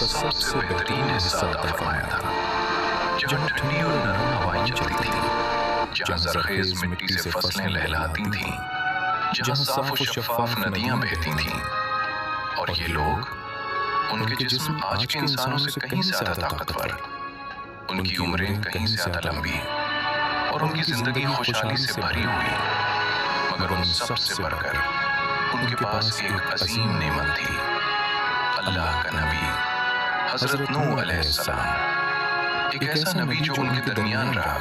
سب سے بہترین حصہ عطا فرمایا تھا، جہاں ٹھنڈی اور نرم ہوائیں چلتی تھیں، جہاں زرخیز مٹی سے فصلیں لہلاتی تھیں، جہاں صاف و شفاف ندیاں بہتی تھیں، اور یہ لوگ، ان کے جسم آج کے انسانوں سے کہیں زیادہ طاقتور، ان کی عمریں کہیں زیادہ لمبی، اور ان کی زندگی خوشحالی سے بھری ہوئی، مگر ان سب سے بڑھ کر ان کے پاس ایک عظیم نعمت تھی، اللہ کا نبی حضرت نوح علیہ السلام، ایک ایسا نبی جو ان کے درمیان رہا،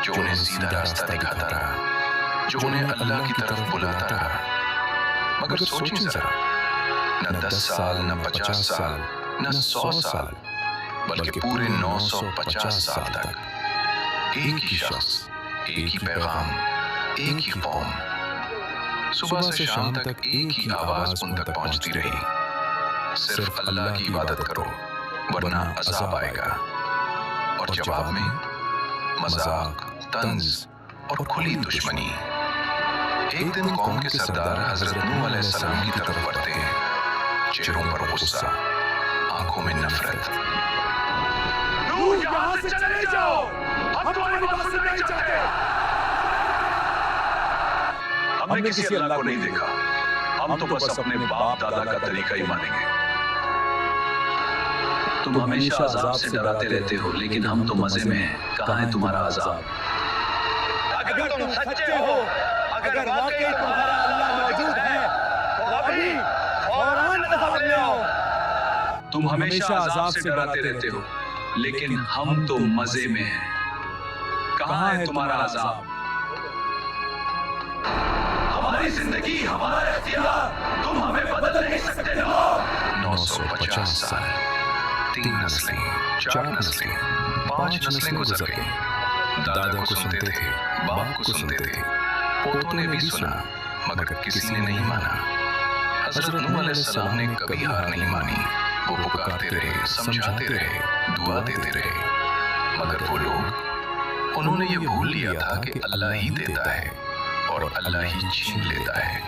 جو انہیں سیدھا راستہ دکھاتا رہا، جو انہیں اللہ کی طرف بلاتا رہا۔ مگر سوچیں ذرا، نہ 10 سال، نہ 50 سال، نہ 100 سال، بلکہ پورے 950 سال تک ایک ہی شخص، ایک ہی پیغام، ایک ہی قوم، صبح سے شام تک ایک ہی آواز ان تک پہنچتی رہی، صرف اللہ کی عبادت کرو ورنہ عذاب آئے گا۔ اور جواب میں مذاق، طنز اور کھلی دشمنی۔ ایک دن قوم کے سردار حضرت نوح علیہ السلام کی طرف بڑھتے ہیں، چہروں پر غصہ، آنکھوں میں نفرت۔ نوح یہاں سے چلے جاؤ، ہم تمہاری بات سننا نہیں چاہتے۔ ہم نے کسی اللہ کو نہیں دیکھا، ہم تو بس اپنے باپ دادا کا طریقہ ہی مانیں گے۔ تم ہمیشہ عذاب سے ڈراتے رہتے ہو، لیکن ہم تو مزے میں ہیں، کہاں ہے تمہارا عذاب؟ اگر تم سچے ہو، اگر واقعی تمہارا اللہ موجود ہے تو ابھی فوراً عذاب لے آؤ۔ تم ہمیشہ عذاب سے ڈراتے رہتے ہو، لیکن ہم تو مزے میں ہیں، کہاں ہے تمہارا عذاب؟ ہماری زندگی، ہمارا اختیار، تم ہمیں بدل نہیں سکتے۔ 950 سال، 3 نسلیں، 4 نسلیں، 5 نسلیں گزر گئیں۔ دادا کو سنتے تھے، باپ کو سنتے تھے، پوتوں نے بھی سنا، مگر کسی نے نہیں مانا۔ حضرت نوح علیہ السلام نے کبھی ہار نہیں مانی، وہ پکارتے رہے، سمجھاتے رہے، دعا دیتے رہے، مگر وہ لوگ، انہوں نے یہ بھول لیا تھا کہ اللہ ہی دیتا ہے اور اللہ ہی چھین لیتا ہے۔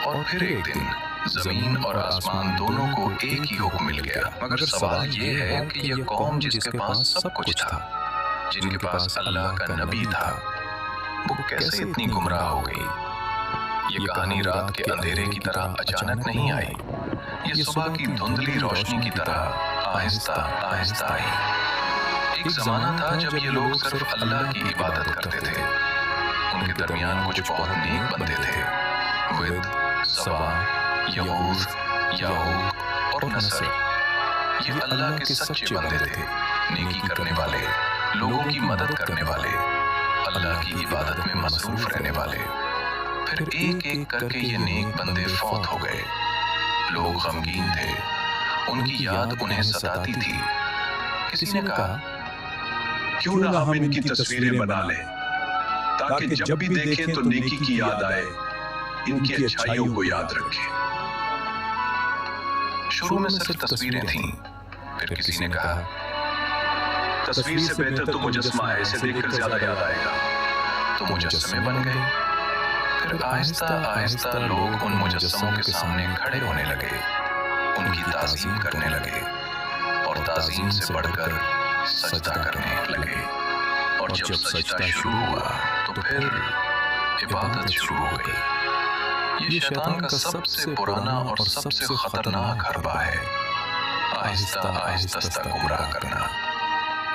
اور پھر ایک دن زمین اور آسمان دونوں کو ایک ہی حکم مل گیا، مگر سوال یہ ہے کہ یہ قوم جس کے پاس سب کچھ تھا، جن کے پاس اللہ کا نبی تھا، وہ کیسے اتنی گمراہ ہو گئی؟ یہ کہانی رات کے اندھیرے کی طرح اچانک نہیں آئی، یہ صبح کی دھندلی روشنی کی طرح آہستہ آہستہ آئی۔ ایک زمانہ تھا جب یہ لوگ صرف اللہ کی عبادت کرتے تھے، ان کے درمیان کچھ بہت نیک بندے تھے، ود، سوا، یغوث، یعوق اور نصر۔ یہ اللہ کے سچے بندے تھے، نیکی کرنے والے، لوگوں کی مدد کرنے والے، اللہ کی عبادت میں مصروف رہنے والے۔ پھر ایک ایک کر کے یہ نیک بندے فوت ہو گئے۔ لوگ غمگین تھے، ان کی یاد انہیں ستاتی تھی۔ کسی نے کہا، کیوں نہ ہم ان کی تصویریں بنا لیں تاکہ جب بھی دیکھیں تو نیکی کی یاد آئے، ان کی اچھائیوں کو یاد رکھیں۔ شروع میں صرف تصویریں تھیں، پھر کسی نے کہا، تصویر سے بہتر تو مجسمہ ہے، اسے دیکھ کر زیادہ یاد آئے گا۔ تو مجسمے بن گئے۔ پھر آہستہ آہستہ لوگ ان مجسموں کے سامنے کھڑے ہونے لگے، ان کی تعظیم کرنے لگے، اور تعظیم سے بڑھ کر سجدہ کرنے لگے۔ اور جب سجدہ شروع ہوا تو پھر عبادت شروع ہو گئی۔ یہ شیطان کا سب سے پرانا اور سب سے خطرناک حربہ ہے، آہستہ آہستہ گمراہ کرنا۔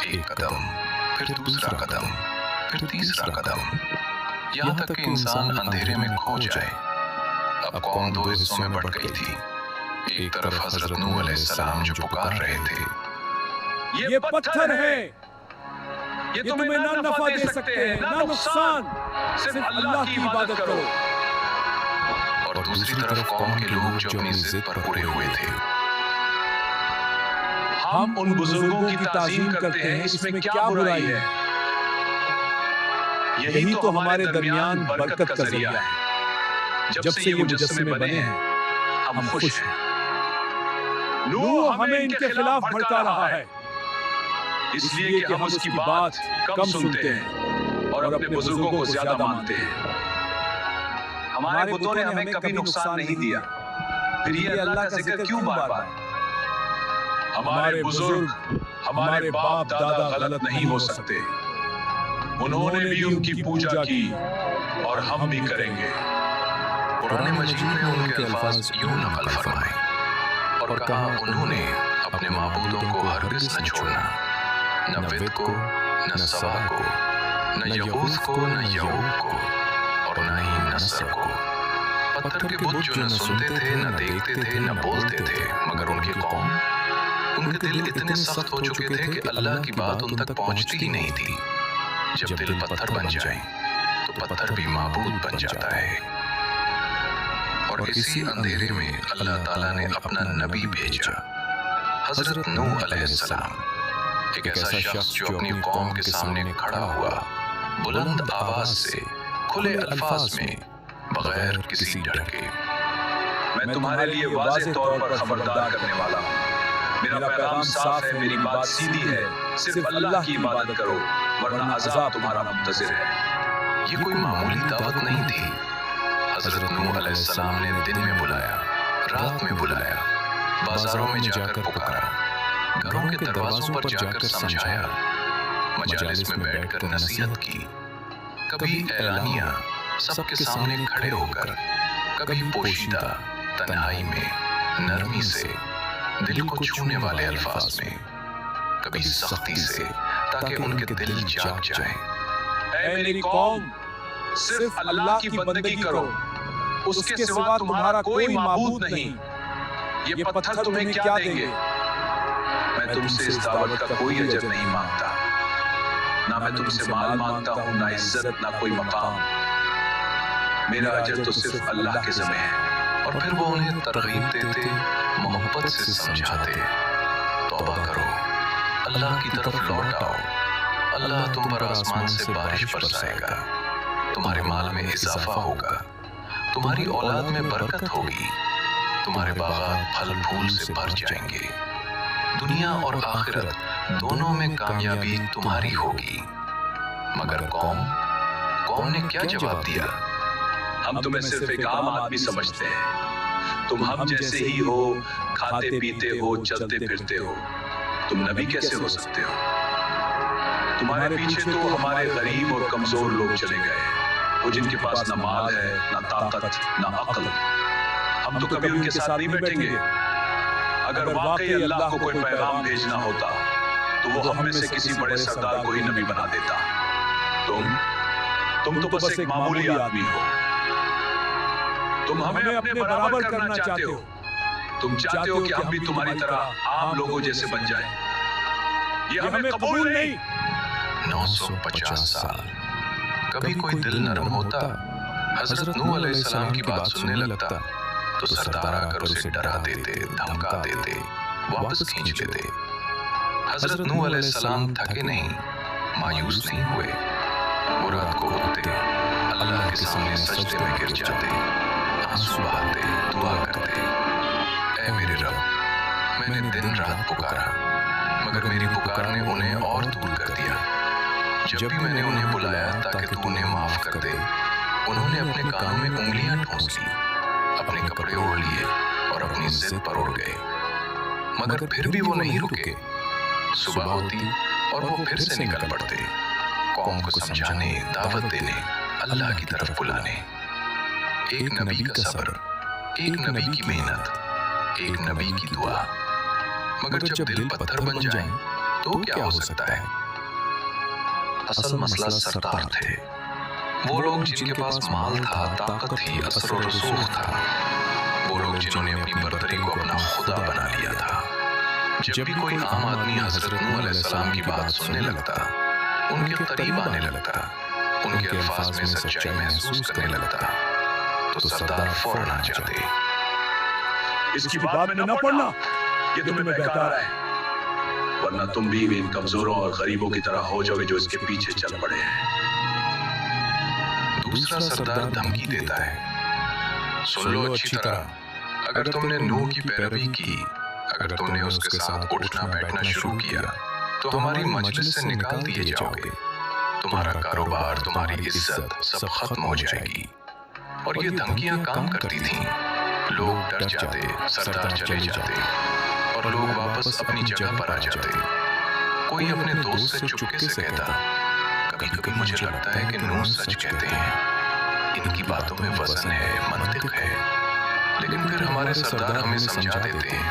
ایک قدم، پھر دوسرا قدم، پھر تیسرا قدم، یہاں تک کہ انسان اندھیرے میں کھو جائے۔ اب قوم 2 حصوں میں بٹ گئی تھی، ایک طرف حضرت نوح علیہ السلام جو پکار رہے تھے، یہ پتھر ہے، یہ تمہیں نہ نفع دے سکتے ہیں نہ نقصان، صرف اللہ کی عبادت کرو۔ اور دوسری طرف قوم کے لوگ جو اپنی ضد پر اڑے ہوئے تھے، ہم ان بزرگوں کی تعظیم کرتے ہیں، اس میں کیا برائی ہے؟ یہی تو ہمارے درمیان برکت کا ذریعہ ہے۔ جب سے یہ مجسمے بنے ہیں، ہم خوش ہیں۔ نوح ہمیں ان کے خلاف بھڑکا رہا ہے، اس لیے کہ ہم اس کی بات کم سنتے ہیں اور اپنے بزرگوں کو زیادہ مانتے ہیں۔ ہمارے بتوں نے ہمیں کبھی نقصان نہیں دیا، پھر یہ اللہ کا ذکر کیوں بار بار؟ हमारे बुजुर्ग, हमारे बाप दादा गलत नहीं हो सकते। उन्होंने भी उनकी पूजा की और हम भी करेंगे। कुरान मजीद में उनके अल्फाज यूं नकल फरमाए और कहा, उन्होंने अपने माबूदों को हरगिज़ न छोड़ना, न विद को, न सवा को, न यगूस को, न यऊक को, और न ही नसर को। पत्थर के बुत जो न सुनते थे, न देखते थे, न बोलते थे, मगर उनकी कौम, उनके दिल इतने सख्त हो चुके थे कि अल्लाह की बात उन तक पहुंचती ही नहीं थी। जब दिल पत्थर बन जाए तो पत्थर भी माबूद बन जाता है। और इसी अंधेरे में अल्लाह ताला ने अपना नबी भेजा, हजरत नूह अलैहिस्सलाम, एक ऐसा शख्स जो अपनी कौम के सामने खड़ा हुआ, बुलंद आवाज से, खुले अल्फाज में, बगैर किसी डर के। मैं तुम्हारे लिए वाज़ेह तौर पर खबरदार करने वाला हूँ। मेरा पैगाम साफ है, मेरी बात सीधी है। सिर्फ अल्लाह की इबादत करो, वरना अज़ाब तुम्हारा मुंतज़िर है। ये कोई मामूली दावत नहीं थी। हजरत नूह अलैहिस्सलाम ने दिन में बुलाया, रात में बुलाया, बाजारों में जाकर पुकारा, घरों के दरवाजों पर जाकर समझाया, मजालिस में बैठकर नसीहत की, कभी ऐलानिया सबके सामने खड़े होकर, कभी पोशीदा तन्हाई में नरमी से, दिल को छूने वाले अल्फाज में, कभी सख्ती से, ताकि उनके दिल जाग जाएं। ऐ मेरी कौम, सिर्फ अल्लाह की बंदगी करो, उसके सिवा तुम्हारा कोई माबूद नहीं। ये पत्थर तुम्हें क्या देंगे? मैं तुमसे इस दावत का कोई अजर नहीं मांगता, ना मैं तुमसे माल मांगता हूँ, ना इज्जत, ना कोई मकाम। मेरा अजर तो सिर्फ अल्लाह के ज़िम्मे है। और फिर वो उन्हें तरगीब देते, मोहब्बत से समझाते, तौबा करो, अल्लाह की तरफ लौट आओ, अल्लाह तुम पर आसमान से बारिश बरसाएगा, तुम्हारे माल में इजाफा होगा, तुम्हारी औलाद में बरकत होगी, तुम्हारे बागात फल फूल से भर जाएंगे, दुनिया और आखिरत दोनों में कामयाबी तुम्हारी होगी। मगर कौम ने क्या जवाब दिया? हम तुम्हें सिर्फ एक आम आदमी समझते हैं, तुम हम जैसे ही हो, खाते पीते हो, चलते फिरते हो, तुम नबी कैसे हो सकते हो? तुम्हारे पीछे तो हमारे गरीब और कमजोर लोग चले गए, वो जिनके पास ना माल है, ना ताकत, ना अक्ल। हम तो कभी उनके साथ नहीं बैठेंगे। अगर वाकई अल्लाह को कोई पैगाम भेजना होता तो वो हम में से किसी बड़े सरदार को ही नबी बना देता। तुम तो बस एक मामूली आदमी हो। तुम हमें अपने बराबर करना चाहते हो। तुम चाहते हो कि हम भी तुम्हारी तरह आम लोगों जैसे बन जाएं। ये हमें कबूल नहीं। 950 साल कभी कोई दिल नरम होता, हजरत नूह अलैहिस्सलाम की बात सुनने लगता, तो सरदार आकर उसे डरा देते, धमका देते, वापस खींच लेते। हजरत नूह अलैहिस्सलाम थके नहीं, मायूस नहीं हुए। वो रात को उठते, अल्लाह के सामने सजदे में गिर जाते, आंसू बहाते, दुआ करते, ऐ मेरे रब, मैंने दिन रात पुकारा, मगर मेरी पुकार ने उन्हें और दूर कर दिया। जब भी मैंने उन्हें बुलाया ताकि तू उन्हें माफ कर दे, उन्होंने अपने कानों में उंगलियां ठूंस ली, अपने कपड़े ओढ़ लिए और अपनी जिद पर उड़ गए। मगर फिर भी वो नहीं रुके। सुबह होती और वो फिर से निकल पड़ते, कौम को समझाने, दावत देने, अल्लाह की तरफ बुलाने। एक नबी का सब्र, एक नबी की मेहनत, एक नबी की दुआ। मगर जब दिल पत्थर बन जाए तो क्या हो सकता है? असल मसला सरदार थे, वो लोग जिनके पास माल था, ताकत थी, असर और रसूख था, वो लोग जिन्होंने अपनी बरदरी को अपना खुदा बना लिया था। जब भी कोई आम आदमी हजरत नूह अलैहिस्सलाम की बात सुनने लगता, उनके करीब आने लगता, उनके अल्फाज में सच्चाई महसूस करने लगता, तो सरदार फौरन आ जाते। इसकी बात में न पड़ना, ये तुम्हें बेकार है, वरना तुम भी इन कमजोरों और गरीबों की तरह हो जाओगे जो इसके पीछे चल पड़े हैं। दूसरा सरदार धमकी देता है, सुन लो अच्छी तरह, अगर तुमने नूह की पैरवी की, अगर तुमने उसके साथ उठना बैठना शुरू किया, तो हमारी मजलिस से निकाल दिए जाओगे, तुम्हारा कारोबार, तुम्हारी इज्जत सब खत्म हो जाएगी। और ये धमकियां काम करती थीं। लोग डर जाते, सरदार चले जाते और लोग वापस अपनी जगह पर आ जाते। कोई अपने दोस्त से चुपके से कहता, कभी कभी मुझे लगता है कि नूह सच कहते हैं, इनकी बातों में वजन है, मंतिक है। लेकिन फिर हमारे सरदार हमें समझा देते हैं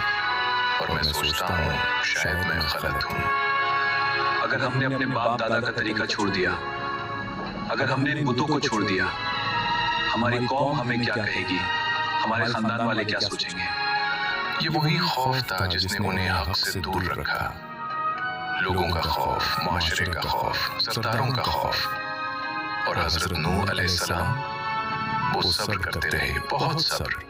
और मैं सोचता हूँ शायद मैं गलत हूँ। अगर हमने अपने बाप दादा का तरीका छोड़ दिया, अगर हमने इन बुतों को छोड़ दिया, हमारी कौम हमें क्या कहेगी, हमारे खानदान वाले क्या सोचेंगे? ये वही खौफ था जिसने उन्हें हक से दूर रखा। लोगों का खौफ, माशरे का खौफ, सरदारों का खौफ। और हजरत नूह अलैहिस्सलाम वो सब्र करते रहे, बहुत सब्र।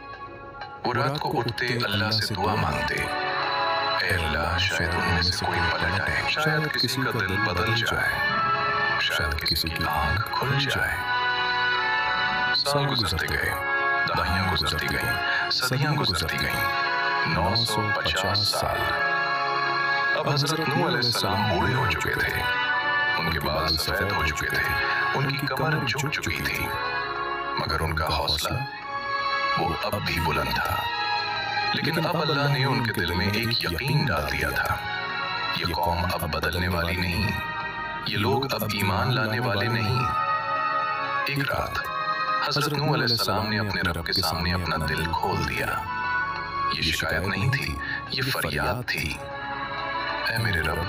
वो रात को उठते अल्लाह से दुआ मांगते, ऐ अल्लाह शायद उनमें से कोई पलट आए, शायद किसी का दिल बदल जाए, शायद किसी की आंख खुल जाए। साल गुजरते गए, दहाइयां गुजरती गईं, सदियां गुजरती गईं, 950 साल। अब हजरत नूह अलैहिस्सलाम बूढ़े हो चुके थे, उनके बाल सफेद हो चुके थे, उनकी कमर झुक चुकी थी, मगर उनका हौसला वो अब भी बुलंद था। लेकिन अब अल्लाह ने उनके दिल में एक यकीन डाल दिया था, ये कौम अब बदलने वाली नहीं, ये लोग अब ईमान लाने वाले नहीं। एक रात हजरत नूह अलैहिस्सलाम ने अपने रब के सामने अपना दिल खोल दिया। ये शिकायत नहीं थी, ये फरियाद थी, ऐ मेरे रब,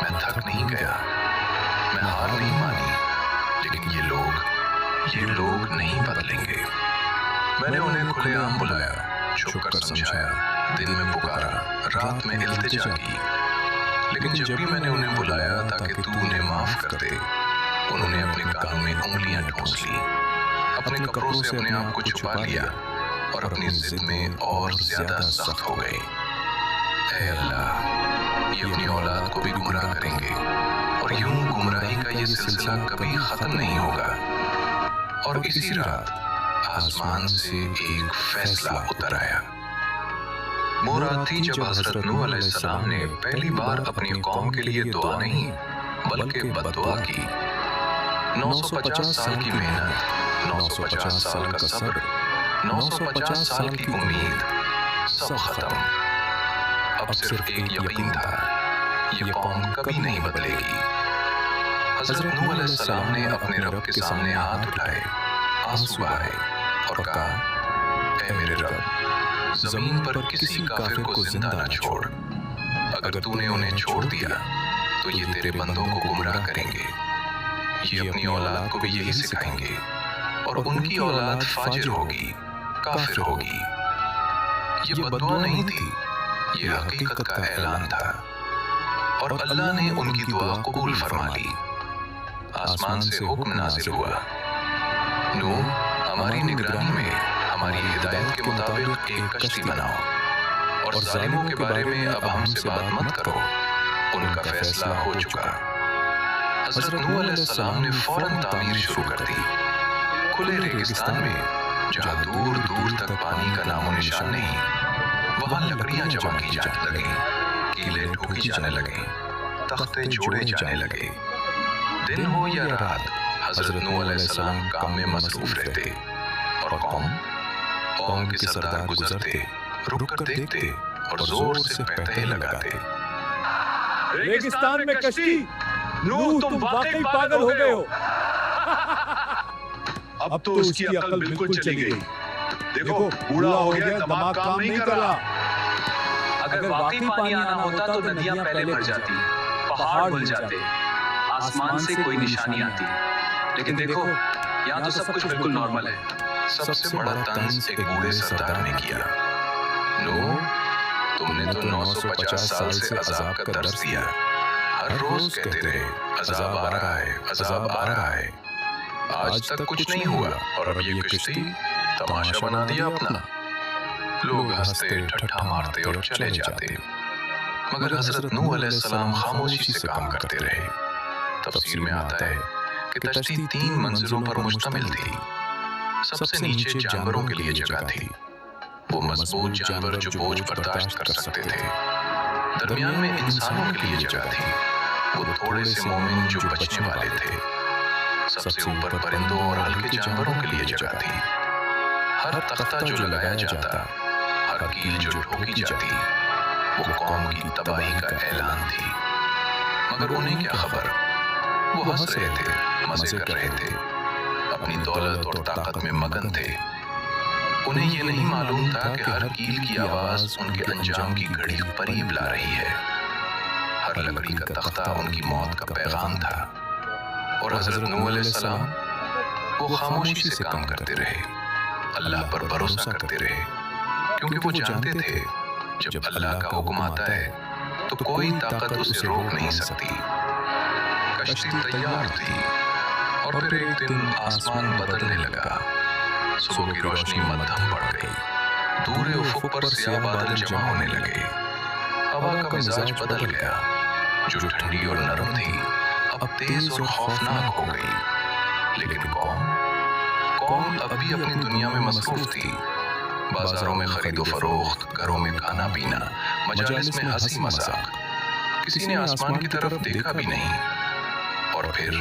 मैं थक नहीं गया, मैं हार नहीं मानी, लेकिन ये लोग नहीं बदलेंगे। मैंने उन्हें खुलेआम बुलाया, छुप कर समझाया, दिन में पुकारा, रात में इल्तिजा की। लेकिन जब भी मैंने उन्हें बुलाया ताकि तू उन्हें माफ कर दे, उन्होंने अपने कानों में उंगलियां ठूंस ली, अपने कपड़ों से अपने आप को छुपा लिया और अपनी जिद में और ज्यादा सख्त हो गए। ऐ अल्लाह, ये अपनी औलाद को भी गुमराह करेंगे और यूं गुमराही का ये सिलसिला कभी खत्म नहीं होगा। और इसी रात आसमान से एक फैसला उतर आया। वो रात थी जब हजरत नूह अलैहिस्सलाम ने पहली बार अपनी कौम के लिए दुआ नहीं बल्कि बद्दुआ की। 950 साल की मेहनत, 950 साल का सब्र, 950 साल की उम्मीद, सब खत्म। अब सिर्फ एक यकीन था, ये कौम कभी नहीं बदलेगी। हजरत नूह अलैहिस्सलाम ने अपने रब के सामने हाथ उठाए, आंसू बहाए और कहा, ऐ मेरे रब, जमीन पर किसी काफिर को जिंदा न छोड़। अगर तूने उन्हें छोड़ दिया तो ये तेरे बंदों को गुमराह करेंगे, ये अपनी औलाद को भी यही सिखाएंगे और उनकी औलाद फाजिर होगी, काफिर होगी। ये बद्दुआ नहीं थी, ये हकीकत का ऐलान था। और अल्लाह ने उनकी दुआ कबूल फरमा ली। आसमान से हुक्म नाजिल हुआ, नूह, हमारी निगरानी में हमारी हिदायत के मुताबिक एक कश्ती बनाओ और जालिमों के बारे में अब हमसे बात मत करो, उनका फैसला हो चुका। हजरत नूह अलैहिस्सलाम ने फौरन तामीर शुरू कर दी। खुले रेगिस्तान में जहां दूर दूर तक पानी का नामो निशान नहीं, वहां लकड़ियां जमा की जाने लगी, कीले ठोकी जाने लगे, तख्ते जोड़े जाने लगे। दिन हो या रात हजरत नूह अलैहिस्सलाम काम में मसरूफ रहते और कौम के सरदार गुजरते, रुक कर देखते और जोर से पैते लगाते। रेगिस्तान में कश्ती, नूह तुम वाकई पागल हो गए हो। अब तो उसकी अकल बिल्कुल चली गई। देखो, बूढ़ा हो गया, दिमाग काम नहीं कर रहा। अगर वाकई पानी आना होता तो नदियां पहले भर जाती, पहाड़ बन जाते, आसमान से कोई निशानी आती। लेकिन देखो, यहाँ तो सब कुछ बिल्कुल नॉर्मल है। सबसे बड़ा तंज एक बूढ़े सरदार ने किया। नूह, तुमने तो 950 साल से अजाब का दर्स दिया, हर रोज कहते रहे अजाब आ रहा है, अजाब आ रहा है। आज तक कुछ नहीं हुआ और अब ये कश्ती तमाशा बना दिया अपना। लोग हंसते, ठट्ठा मारते और चले जाते, मगर हजरत नूह अलैहिस्सलाम खामोशी से काम करते रहे। तफसीर में आता है कि कश्ती 3 मंजिलों पर मुश्तमिल थी। सबसे नीचे जानवरों के लिए जगह थी, वो मजबूत जानवर जो बोझ बर्दाश्त कर सकते थे। दरमियान में इंसानों के लिए जगह थी, वो थोड़े से मोमिन जो बचने वाले थे। सबसे ऊपर परिंदों और हल्के जानवरों के लिए जगह थी। हर तख्ता जो लगाया जाता, हर कील जो ठोकी जाती, वो कौम की तबाही का ऐलान थी। मगर उन्हें क्या खबर, वो हंस रहे थे, मजे कर रहे थे, अपनी दौलत और ताकत में मगन थे। उन्हें ये नहीं मालूम था कि हर कील की आवाज उनके अंजाम की घड़ी करीब ला रही है। हर लकड़ी का तख्ता उनकी मौत का पैगाम था। और हजरत नूह अलैहिस्सलाम वो खामोशी से काम करते रहे, अल्लाह पर भरोसा करते रहे, क्योंकि वो जानते थे जब अल्लाह का हुक्म आता है तो कोई ताकत उसे रोक नहीं सकती। कश्ती तैयार थी और फिर एक दिन आसमान बदलने लगा। सुबह की रोशनी मध्यम पड़ गई, दूर उफुक पर स्याह बादल जमा होने लगे। हवा का मिजाज बदल गया, जो ठंडी और नरम थी अब तेज और खौफनाक हो गई। लेकिन कौम अब भी अपनी दुनिया में मसरूफ थी। बाजारों में खरीदो फरोख्त, घरों में खाना पीना, मजालिस में हंसी मजाक। किसी ने आसमान की तरफ देखा भी नहीं। और फिर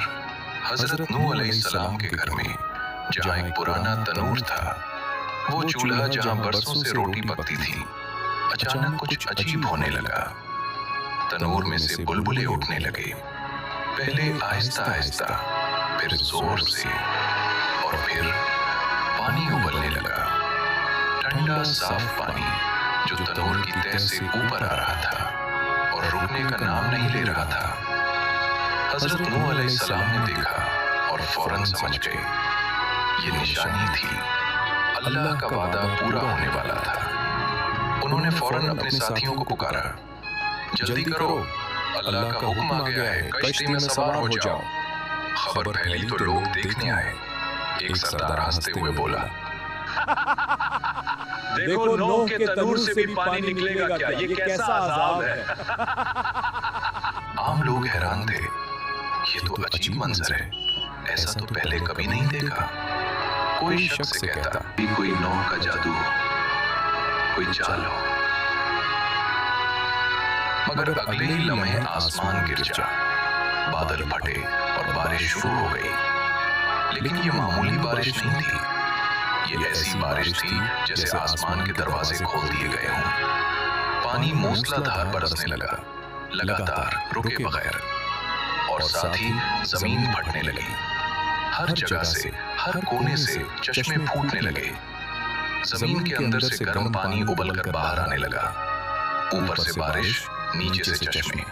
हजरत नूह अलैहिस्सलाम के घर में, जहाँ एक पुराना तनूर था, वो चूल्हा जहाँ बरसों से रोटी पकती थी, अचानक कुछ अजीब होने लगा। तनूर में से बुलबुले उठने लगे, पहले आहिस्ता आहिस्ता, फिर जोर से, और फिर पानी उबलने लगा। ठंडा साफ पानी जो तनूर की तह से ऊपर आ रहा था और रुकने का नाम नहीं ले रहा था। हजरत नूह अलैहिस्सलाम ने देखा और फौरन समझ गए ये निशानी थी, अल्लाह का वादा पूरा होने वाला था। उन्होंने फौरन अपने साथियों को पुकारा, जल्दी करो, अल्लाह का हुक्म आ गया है, कश्ती में सवार हो जाओ। खबर फैली तो लोग देखने आए। एक सरदार हंसते हुए बोला, देखो नूह के तनूर से भी पानी निकलेगा क्या? ये कैसा अजाब है? आम लोग हैरान थे, ये तो अजीब मंजर है, ऐसा तो पहले कभी नहीं देखा। कोई शख्स से कहता, कोई नूह का जादू हो, कोई चाल हो। मगर अगले ही लम्हे आसमान गिर जा, बादल फटे और बारिश शुरू हो गई। लेकिन ये मामूली बारिश नहीं थी, ये ऐसी बारिश थी जैसे आसमान के दरवाजे खोल दिए गए हों। पानी मूसलाधार बरसने लगा, लगातार रुके बगैर, और साथ ही जमीन फटने लगी। हर जगह से, हर कोने से चश्मे फूटने लगे। जमीन के अंदर से गर्म पानी उबलकर बाहर आने लगा। ऊपर से बारिश, नीचे से चश्मे,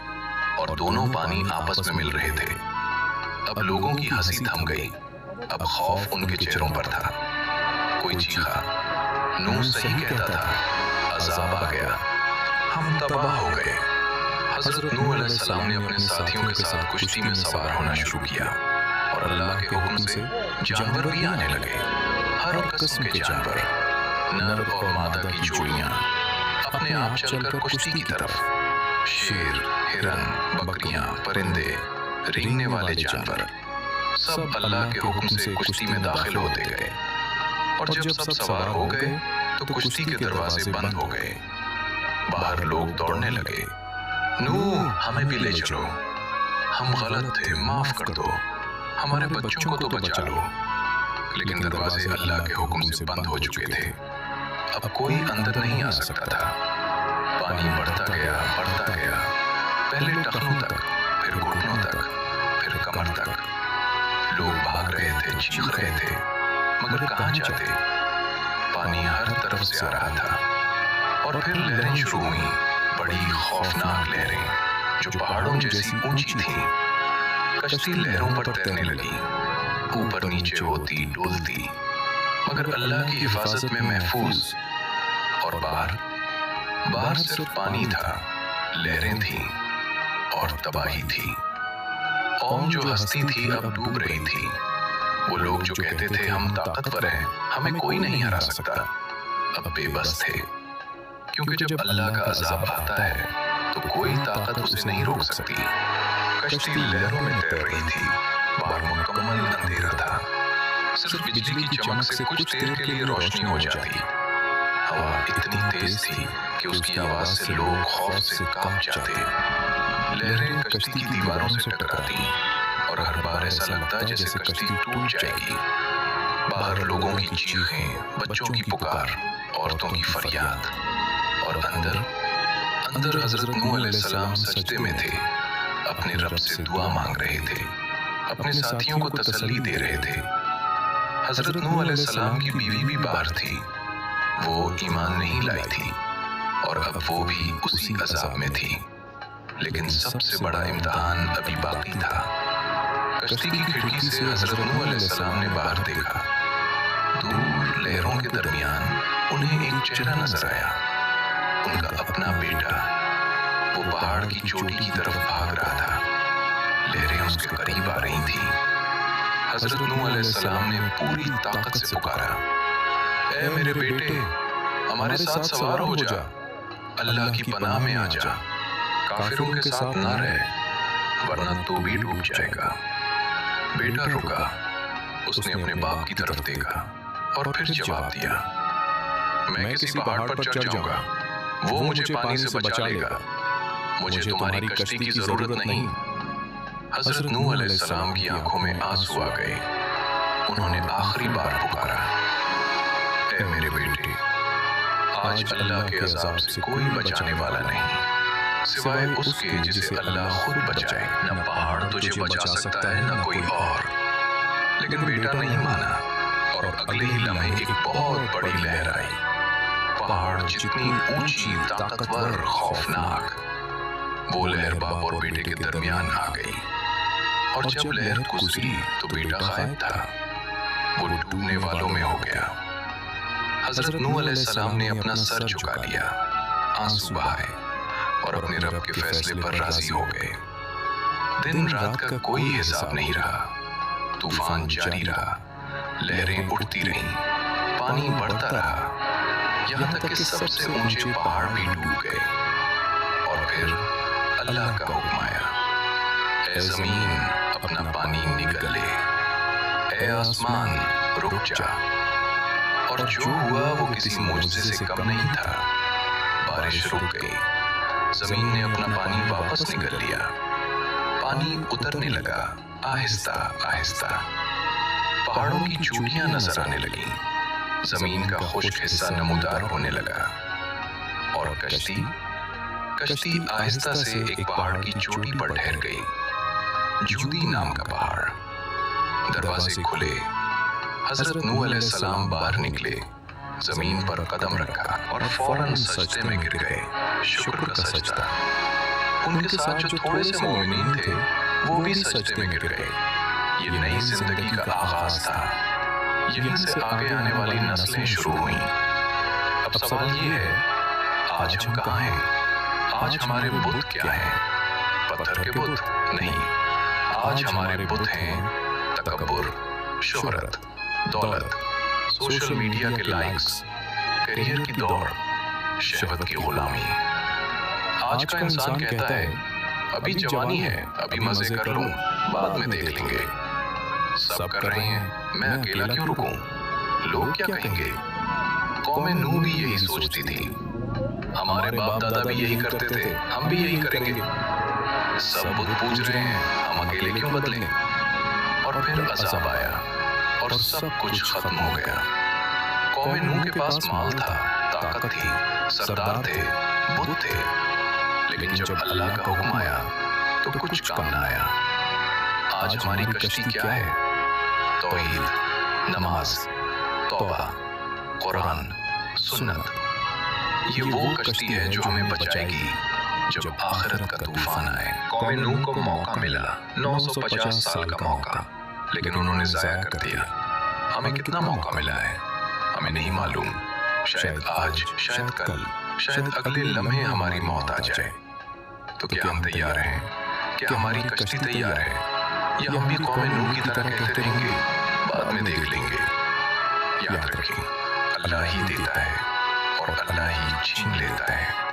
और दोनों पानी आपस में मिल रहे थे। अब लोगों की हंसी थम गई, अब खौफ उनके चेहरों पर था। कोई चीखा, नूह सही कहता था, अजाब आ गया, हम तबाह हो गए। हजरत नूह अलैहिस्सलाम ने अपने साथियों के साथ कुश्ती में सवार होना शुरू किया, और अल्लाह के हुक्म से जानवर भी आने लगे। हर किस्म के जानवर, नर और मादा की जोड़ियां, अपने आप चलकर कुश्ती की तरफ। शेर, हिरन, बकरियां, परिंदे, रेंगने वाले जानवर, सब अल्लाह के हुक्म से कुश्ती में दाखिल होते गए। और जब सब सवार हो गए तो कुश्ती के दरवाजे बंद हो गए। बाहर लोग दौड़ने लगे, नूह हमें भी ले चलो, हम गलत थे, माफ कर दो, हमारे बच्चों को तो बचा लो। लेकिन दरवाजे अल्लाह के हुक्म से बंद हो चुके थे, अब कोई अंदर नहीं आ सकता था। पानी बढ़ता गया, बढ़ता गया, पहले टखनों तक, फिर घुटनों तक, फिर कमर तक। लोग भाग रहे थे, चीख रहे थे, मगर कहाँ जाते? पानी हर तरफ से आ रहा था। और फिर लहरें शुरू हुई, बड़ी खौफनाक लहरें जो पहाड़ों जैसी ऊंची थीं। कश्ती लहरों पर तैरने लगी, ऊपर नीचे होती, डोलती, मगर अल्लाह की हिफाजत में महफूज। और बाहर सिर्फ पानी था, लहरें थीं और तबाही थी। कौम जो हंसती थी अब डूब रही थी। वो लोग जो कहते थे हम ताकतवर हैं, हमें कोई नहीं हरा सकता, अब बेबस थे, क्योंकि जब अल्लाह का अज़ाब आता है तो कोई ताकत उसे नहीं रोक सकती। कश्ती लहरों में तैर रही थी, बाहर मुकम्मल अंधेरा था, सिर्फ बिजली की चमक से कुछ देर के लिए रोशनी हो जाती। हवा इतनी तेज थी कि उसकी आवाज से लोग खौफ से कांप जाते। लहरें कश्ती की दीवारों से टकराती और हर बार ऐसा लगता जैसे कश्ती टूट जाएगी। बाहर लोगों की चीखें, बच्चों की पुकार, औरतों की फरियाद, और अंदर अंदर हजरत नूह अलैहिस्सलाम सजदे में थे, अपने रब से दुआ मांग रहे थे, अपने साथियों को तसल्ली दे रहे थे। हजरत नूह अलैहिस्सलाम की बीवी भी बाहर थी, वो ईमान नहीं लाई थी और अब वो भी उसी अजाब में थी। लेकिन सबसे बड़ा इम्तिहान अभी बाकी था। कश्ती की खिड़की से हजरत नूह अलैहिस्सलाम ने बाहर देखा। दूर लहरों के दरमियान उन्हें एक चेहरा नजर आया, उनका अपना बेटा। वो पहाड़ की चोटी की तरफ भाग रहा था, लहरें उसके करीब आ रही थी। हजरत नूह अलैहिस्सलाम ने पूरी ताकत से पुकारा, ऐ मेरे बेटे, हमारे साथ सवार हो जा, अल्लाह की पनाह में आ जा, काफिरों के साथ ना रह वरना तू भी डूब जाएगा। बेटा रुका, उसने अपने बाप की तरफ देखा और फिर जवाब दिया, मैं किसी पहाड़ पर चढ़ जाऊंगा, वो मुझे पानी से बचा लेगा, मुझे तुम्हारी कश्ती की जरूरत नहीं। हजरत नूह अलैहिस्सलाम की आंखों में आंसू आ गए। उन्होंने आखिरी बार पुकारा, ऐ मेरे बेटे, आज अल्लाह के अज़ाब से कोई बचाने वाला नहीं सिवाय उसके जिसे अल्लाह खुद बचाए। न पहाड़ तुझे बचा सकता है न कोई और। लेकिन बेटा नहीं माना और अगले ही लम्हे एक बहुत बड़ी लहर आई। पहाड़ जितनी ऊंची, ताकतवर, खौफनाक, वो लहर बाप और बेटे के दरमियान आ गई। और जब लहर गुजरी तो बेटा गायब था, वो डूबने वालों में हो गया। हजरत नूह अलैहिस्सलाम ने अपना सर झुका लिया, आंसू बहाए और अपने रब के फैसले पर राजी हो गए। दिन रात का कोई हिसाब नहीं रहा, तूफान जारी रहा, लहरें उठती रहीं, पानी बढ़ता रहा, यहाँ तक कि सबसे ऊंचे पहाड़ भी डूब गए। और फिर अल्लाह का हुक्म आया, ऐ जमीन अपना पानी निगल ले, ऐ आसमान रुक जा। और जो हुआ वो किसी मुझसे से कम नहीं था। बारिश रुक गई, जमीन ने अपना पानी वापस निगल लिया, पानी उतरने लगा आहिस्ता आहिस्ता। पहाड़ों की चोटियां नजर आने लगी, जमीन का खुश्क हिस्सा नमूदार होने लगा। और कश्ती आहिस्ता से एक पहाड़ की चोटी पर ठहर गई, जूदी नाम का पहाड़। दरवाजे खुले, हजरत नूह अलैहिस्सलाम बाहर निकले, जमीन पर कदम रखा और फौरन सजदे में गिर गए। शुक्र का सजदा। उनके साथ जो थोड़े से मोमिनीन थे वो भी सजदे में गिर गए। ये नई जिंदगी का आगाज था, यहीं से आगे आने वाली नस्लें शुरू हुई। अब सवाल ये है, आज हम कहाँ हैं? आज हमारे बुत क्या हैं? पत्थर के बुत नहीं, आज हमारे बुत हैं तकब्बुर, शोहरत, दौलत, सोशल मीडिया के लाइक्स, करियर की दौड़, शहवत की गुलामी। आज का इंसान कहता है, अभी जवानी है, अभी मजे कर लूं, बाद में देख लेंगे। सब कर रहे हैं, मैं अकेला क्यों रुकूं? लोग क्या कहेंगे? कौमे नूह भी यही सोचती थी, हमारे बाप दादा भी यही करते थे, हम भी यही करेंगे। सब बुत पूज रहे हैं, हम अकेले क्यों बदलें? और फिर अज़ाब आया और सब कुछ खत्म हो गया। कौमे नूह के पास माल था, ताकत थी, सरदार थे, बुत थे, लेकिन जब अल्लाह का हुक्म आया तो कुछ काम न आया। आज हमारी कश्ती क्या है? तौहीद, नमाज, तौबा, कुरान, सुन्नत। ये वो कश्ती है जो हमें बचाएगी जब आखिरत का तूफान आए। कौमे नूह को मौका मिला, 950 साल का मौका, लेकिन उन्होंने जाया कर दिया। हमें कितना मौका मिला है हमें नहीं मालूम। शायद आज, शायद कल, शायद अगले लम्हे हमारी मौत आ जाए। तो क्या हम तैयार हैं? क्या हमारी कश्ती तैयार है? या हम भी कौमे नूह की तरह कहते रहेंगे, बाद में देख लेंगे? याद रखें, अल्लाह ही देता है और अल्लाह ही छीन लेता है।